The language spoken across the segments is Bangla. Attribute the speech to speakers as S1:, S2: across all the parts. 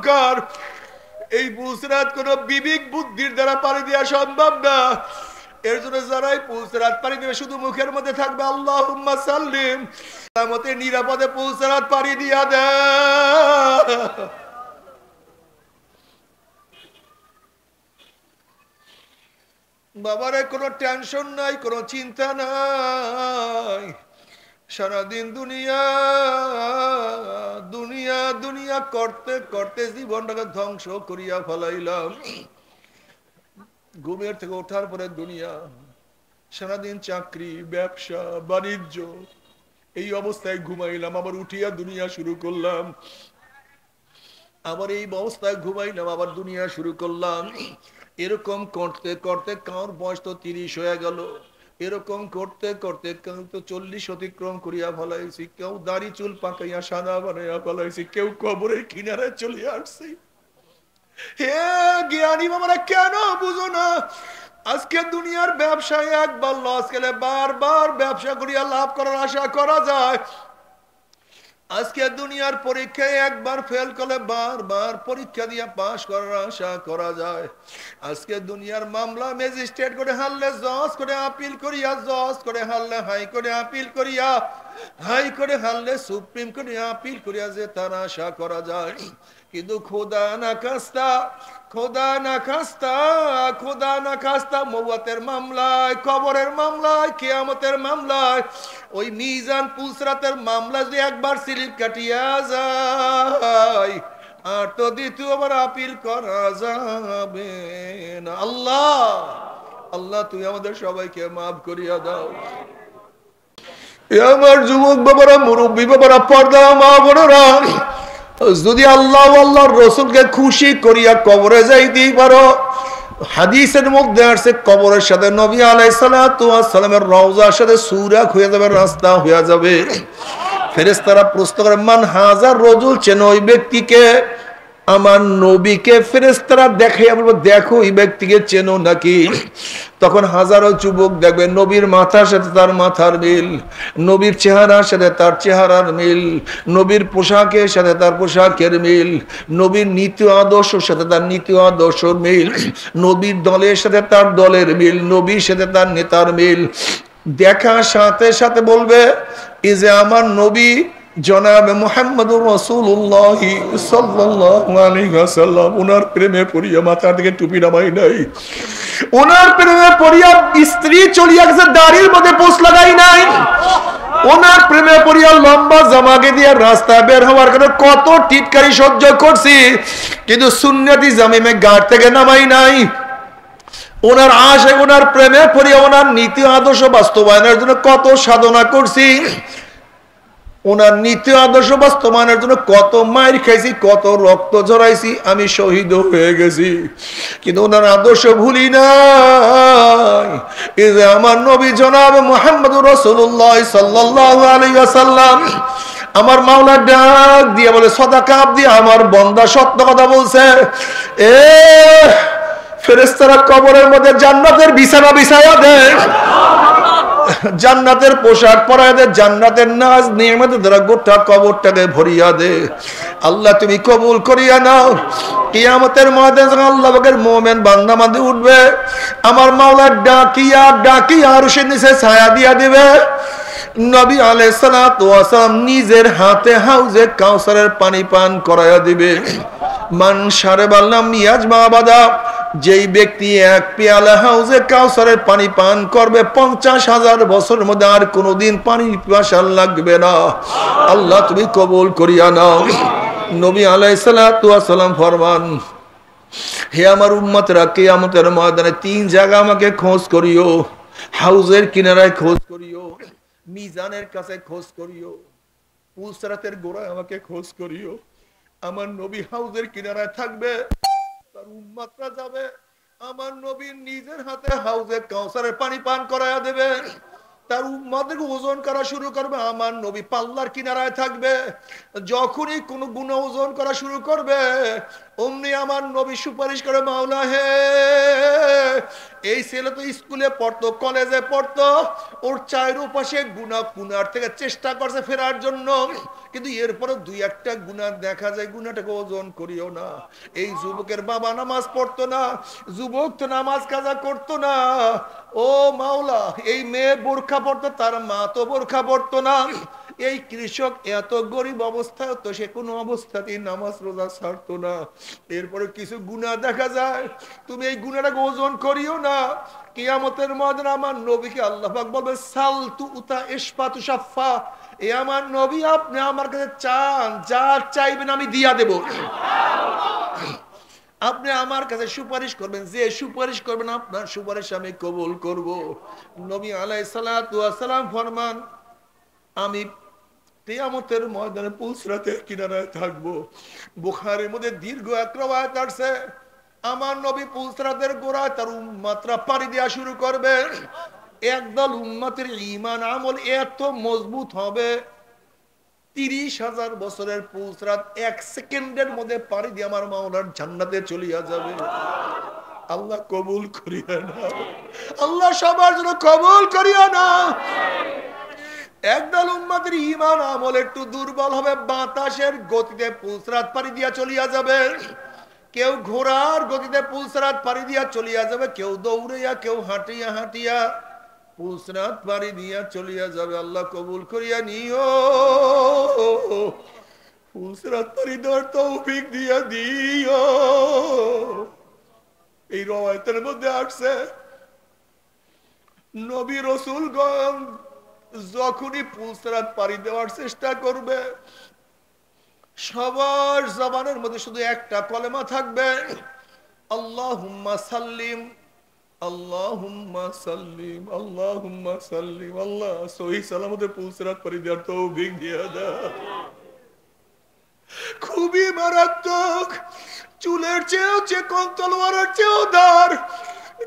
S1: দরকার। এই পুলসিরাত কোন বিবেক বুদ্ধির দ্বারা পাড়ি দেওয়া সম্ভব না। এর জন্য যারাই পুলসিরাত পাড়ি দেবে শুধু মুখের মধ্যে থাকবে আল্লাহুম্মা সাল্লিম, কিয়ামতে নিরাপদে পুলসিরাত পাড়ি দিয়া দেয়। বাবারে কোনো টেনশন নাই, কোনো চিন্তা নাই। সারাদিন দুনিয়া দুনিয়া দুনিয়া করতে করতে জীবনটাকে ধ্বংস করিয়া ফেলাইলাম। ঘুমের থেকে ওঠার পরে দুনিয়া, সারাদিন চাকরি ব্যবসা বাণিজ্য, এই অবস্থায় ঘুমাইলাম, আবার উঠিয়া দুনিয়া শুরু করলাম, আবার এই অবস্থায় ঘুমাইলাম, আবার দুনিয়া শুরু করলাম। এরকম করতে করতে কার বয়স তো 30 হয়ে গেল। এরকম করতে করতে কেউ তো 40 অতিক্রম করিয়া ফেলাইছি, কেউ দাড়ি চুল পাকাইয়া সাদা বানাইয়া ফেলাইছি, কেউ কবরের কিনারে চলে আসছি। হে জ্ঞানী বাবারা, কেন বুঝো না? আজকে দুনিয়ার ব্যবসায় একবার লস গেলে বারবার ব্যবসা করিয়া লাভ করার আশা করা যায়। আজকে দুনিয়ার পরীক্ষায় একবার ফেল করলে বারবার পরীক্ষা দিয়ে পাশ করার আশা করা যায়। আজকে দুনিয়ার মামলা ম্যাজিস্ট্রেট করে হারলে জজ করে আপিল করিয়া, জজ করে হারলে হাই করে আপিল করিয়া, হাই করে হারলে সুপ্রিম কোর্টে আপিল করিয়া যে তার আশা করা যায়। কিন্তু খোদা না খাস্তা, খোদা না খাস্তা, খোদা না খাস্তা মওয়াতের মামলায়, কবরের মামলায়, কিয়ামতের মামলায়, ওই মিজান পুলসিরাতের মামলা যদি একবার স্লিপ কাটিয়া যায় আর তো দ্বিতীয়বার আপিল করা যাবে না। আল্লাহ আল্লাহ তুই আমাদের সবাইকে মাফ করিয়া দাও। আমার যুবক বাবারা, মুরব্বী বাবারা, পর্দা মা বোনেরা, যদি আল্লাহ আল্লাহর রাসূলকে খুশি করিয়া কবরে যাইতেই পারো, হাদিসের মধ্যে আসছে কবরের সাথে নবী আলাইহিস সালাতু ওয়াস সালামের রওজার সাথে সুরাক হয়ে যাবে, রাস্তা হয়ে যাবে। ফেরেশতারা প্রশ্ন করে, মান হাজার রাজুল, চেনো ওই ব্যক্তিকে? আমার নবীকে ফেরেশতারা দেখাইয়া বলবে, দেখো এই ব্যক্তিকে চেনো নাকি? তখন হাজারো যুবক দেখবে নবীর মাথার সাথে তার মাথার মিল, নবীর চেহারার সাথে তার চেহারার মিল, নবীর পোশাকের সাথে তার পোশাকের মিল, নবীর নীতি আদর্শের সাথে তার নীতি আদর্শের মিল, নবীর দলের সাথে তার দলের মিল, নবীর সাথে তার নেতার মিল। দেখার সাথে সাথে বলবে, এই যে আমার নবী জনাবে মুহাম্মদুর রাসূলুল্লাহ সাল্লাল্লাহু আলাইহি ওয়াসাল্লাম, ওনার প্রেমে পড়িয়া মাথার দিকে টুপি নামাই নাই, ওনার প্রেমে পড়িয়া স্ত্রী চলিয়া গেছে দাড়ির মধ্যে পোষ লাগাই নাই, ওনার প্রেমে পড়িয়া লম্বা জামাকে দিয়ে রাস্তায় বের হওয়ার কারণে কত টিটকারি সহ্য করছি, কিন্তু সুন্নতি জামিমে গাড় থেকে নামাই নাই। ওনার আশে, ওনার প্রেমে পড়িয়া ওনার নীতি আদর্শ বাস্তবায়নের জন্য কত সাধনা করছি, ওনার নীতি আদর্শ বাস্তবায়নের জন্য কত মায়ের খাইছি, কত রক্ত ঝরাইছি, আমি শহীদ হয়ে গেছি, কিন্তু ওনার আদর্শ ভুলি নাই। এই যে আমার নবী জনাবে মুহাম্মদুর রাসূলুল্লাহ সাল্লাল্লাহু আলাইহি ওয়াসাল্লাম, আমার মাওলা ডাক দিয়ে বলে, সদাকা দিয়ে আমার বান্দা সত্য কথা বলছে। এ ফেরেশতারা কবরের মধ্যে জান্নাতের বিছানা বিছায়া দেয়, জান্নাতের পোশাক পরায় দে, জান্নাতের নাজ নিয়ামতের দ্বারা গোটা কবরটাকে ভরিয়া দে। আল্লাহ তুমি কবুল করিয়া নাও। কিয়ামতের ময়দানে আল্লাহ পাকের মুমিন বান্দা মাঝে উঠবে, আমার মাওলা ডাকিয়া ডাকিয়া আরশের নিচে ছায়া দিয়া দিবে। নবী আলাইহিস সালাতু ওয়াস সালাম নিজের হাতে হাউজে কাউসারের পানি পান করায়া দিবে। মান শারাবা লাম ইয়াজমা আবাদা, যেই ব্যক্তি এক পেয়ালা হাউজে কাউসারের পানি পান করবে 50,000 বছরের মধ্যে আর কোনোদিন পানি পিপাসা লাগবে না। আল্লাহ তুমি কবুল করিয়া নাও। নবী আলাইহিস সালাতু ওয়াস সালাম ফরমান, হে আমার উম্মতরা, কিয়ামতের ময়দানে 3 জায়গা আমাকে খোঁজ করিও। হাউজের কিনারায় খোঁজ করিও, মিজানের কাছে খোঁজ করিও, পুলসিরাতের গোড়ায় আমাকে খোঁজ করিও। আমার নবী হাউজের কিনারায় থাকবে, তার উম্মতরা যাবে, আমার নবীর নিজের হাতে হাউজে কাউসারের পানি পান করায়া দেবে। তার উম্মতকে ওজন করা শুরু করবে, আমার নবী পাল্লার কিনারায় থাকবে। যখনই কোনো গুনাহ ওজন করা শুরু করবে, অমনি আমার নবী সুপারিশ করে, মাওলা হে, এই ছেলে তো স্কুলে পড়তো, কলেজে পড়তো, ওর চায়ের উপাসে গুনার থেকে চেষ্টা করছে ফেরার জন্য, কিন্তু এরপরে দুই একটা গুনাহ দেখা যায়, গুনাহটাকে ওজন করিও না। এই যুবকের বাবা নামাজ পড়তো না, যুবক তো নামাজ কাজা করতো না, ও মাওলা, এই মেয়ে বোরখা পড়তো, তার মা তো বোরখা পড়তো না, এই কৃষক এত গরিব অবস্থায় তো সে কোনো অবস্থাতেই নামাজ রোজা ছাড়তো না, এরপরে কিছু গুনাহ দেখা যায়, তুমি এই গুনাহটাকে ওজন করিও না। কিয়ামতের ময়দানে আমার নবীকে আল্লাহ পাক বলবে, সালতু উতা ইশফাতু শাফা, এ আমার নবী, আপনি আমার কাছে চান, যা চাইবেন আমি দিয়া দেব। আপনি আমার কাছে সুপারিশ করবেন, যে সুপারিশ করবেন আপনার সুপারিশ আমি কবুল করব। নবী আলাইহিস সালাতু ওয়াস সালাম ফরমান, আমি কিয়ামতের ময়দানে পুলসরাতের কিনারায় থাকবো। বুখারীর মধ্যে দীর্ঘ এক রওয়ায়াত আছে, আমার নবী পুলসরাতের গোড়ায় তার উম্মতরা পাড়ি দেওয়া শুরু করবে। একদল উম্মতের ঈমান আমল এত মজবুত হবে, 30,000 বছরের পুলসরাত 1 সেকেন্ডের মধ্যে পাড়ি দিয়ে আমার মাওলার জান্নাতে চলিয়া যাবে। আল্লাহ কবুল করিয়া না, আল্লাহ সবার জন্য কবুল করিয়া না। একদল উম্মতের ঈমান আমল একটু দুর্বল হবে, বাতাসের গতিতে পুলসরাত পাড়ি দিয়া চলিয়া যাবে। কেউ ঘোড়ার গতিতে পুলসরাত পাড়ি দিয়া চলিয়া যাবে, কেউ দৌড়াইয়া, কেউ হাঁটিয়া হাঁটিয়া পুলসরাত পাড়ি দিয়া চলিয়া যাবে। আল্লাহ কবুল করিয়া নিও, পুলসরাত পাড়ি দেওয়ার তৌফিক দিয়া দিও। এই রওয়ায়াতের মধ্যে আসছে, নবী রাসূলগণ যখনই পুলসরাত পাড়ি দেওয়ার চেষ্টা করবে, সবার জবানের মধ্যে শুধু একটা কলেমা থাকবে, আল্লাহুম্মা সাল্লিম, আল্লাহুম্মা সাল্লিম, আল্লাহুম্মা সাল্লিম। আল্লাহ সহিহ সালামতে পুলসরাত পাড়ি দেওয়ার তৌফিক দিয়া দাও। খুবই মারাত্মক, চুলের চেয়েও চিকন, তলোয়ারের চেয়েও ধার,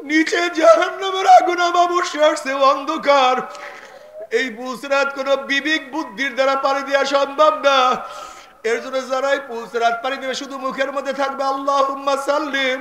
S1: নিচে জাহান্নামের আগুন, অমাবস্যার চেয়েও অন্ধকার। এই পুলসরাত কোন বিবেক বুদ্ধির দ্বারা পাড়ি দেওয়া সম্ভব না। এর জন্য যারাই পুলসরাত পাড়ি দেবে শুধু মুখের মধ্যে থাকবে আল্লাহুম্মা সাল্লিম,